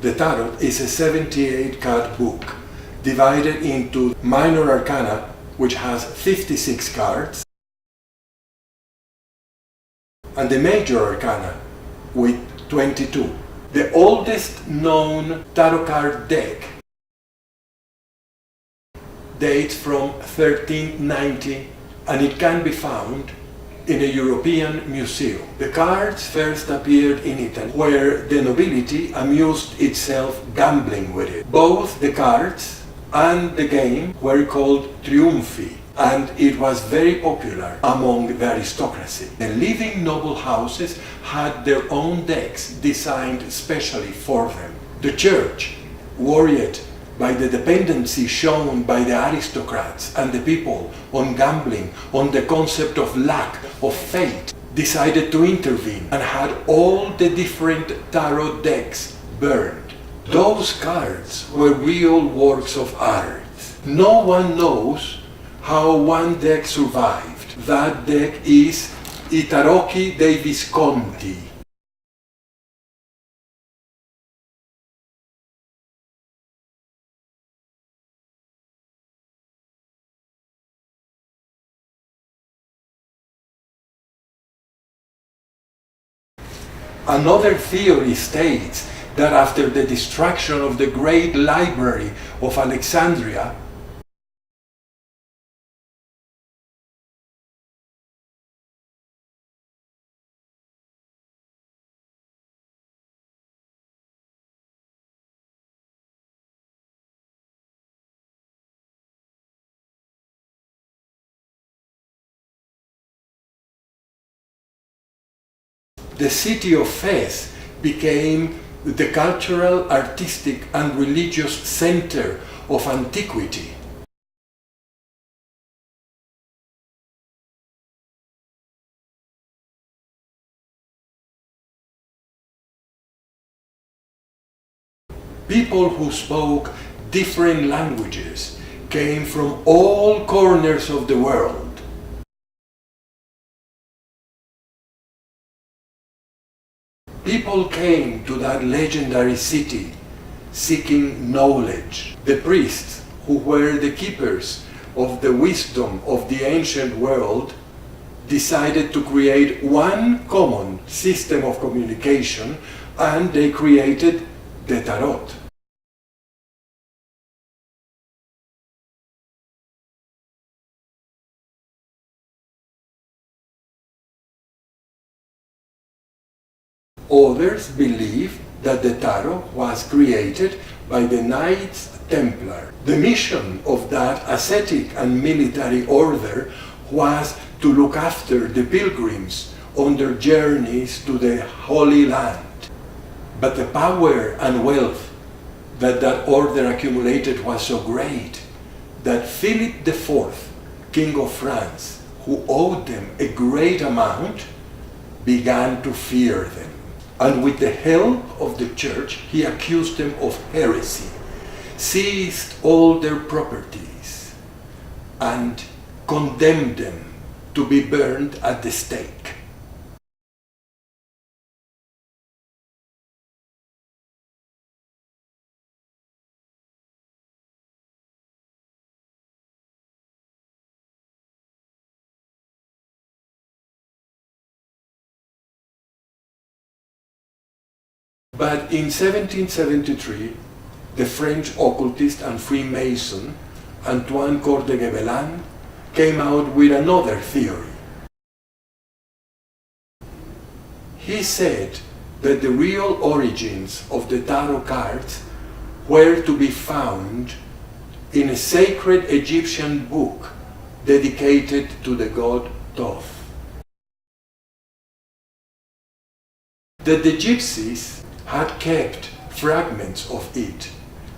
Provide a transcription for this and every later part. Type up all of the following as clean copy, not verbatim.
The Tarot is a 78-card book divided into Minor Arcana, which has 56 cards, and the Major Arcana with 22. The oldest known tarot card deck dates from 1390 and it can be found in a European museum. The cards first appeared in Italy, where the nobility amused itself gambling with it. Both the cards and the game were called triumphi, and it was very popular among the aristocracy. The living noble houses had their own decks designed specially for them. The church, worried by the dependency shown by the aristocrats and the people on gambling, on the concept of luck, of fate, decided to intervene and had all the different tarot decks burned. Those cards were real works of art. No one knows how one deck survived. That deck is I Tarocchi dei Visconti. Another theory states that after the destruction of the great library of Alexandria, the city of Fez became the cultural, artistic, and religious center of antiquity. People who spoke different languages came from all corners of the world. People came to that legendary city seeking knowledge. The priests, who were the keepers of the wisdom of the ancient world, decided to create one common system of communication, and they created the Tarot. Others believe that the Tarot was created by the Knights Templar. The mission of that ascetic and military order was to look after the pilgrims on their journeys to the Holy Land. But the power and wealth that order accumulated was so great that Philip IV, King of France, who owed them a great amount, began to fear them. And with the help of the church, he accused them of heresy, seized all their properties, and condemned them to be burned at the stake. But in 1773, the French occultist and Freemason Antoine Cœur de Gébelin came out with another theory. He said that the real origins of the tarot cards were to be found in a sacred Egyptian book dedicated to the god Thoth. That the gypsies had kept fragments of it,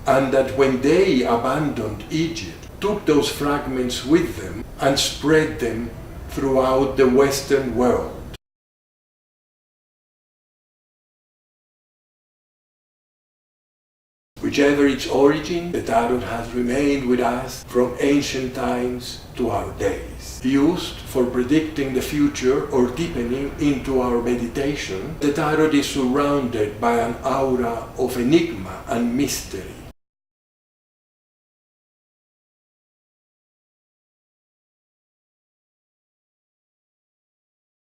and that when they abandoned Egypt, took those fragments with them and spread them throughout the Western world. Whichever its origin, the tarot has remained with us from ancient times to our days. Used for predicting the future or deepening into our meditation, the tarot is surrounded by an aura of enigma and mystery.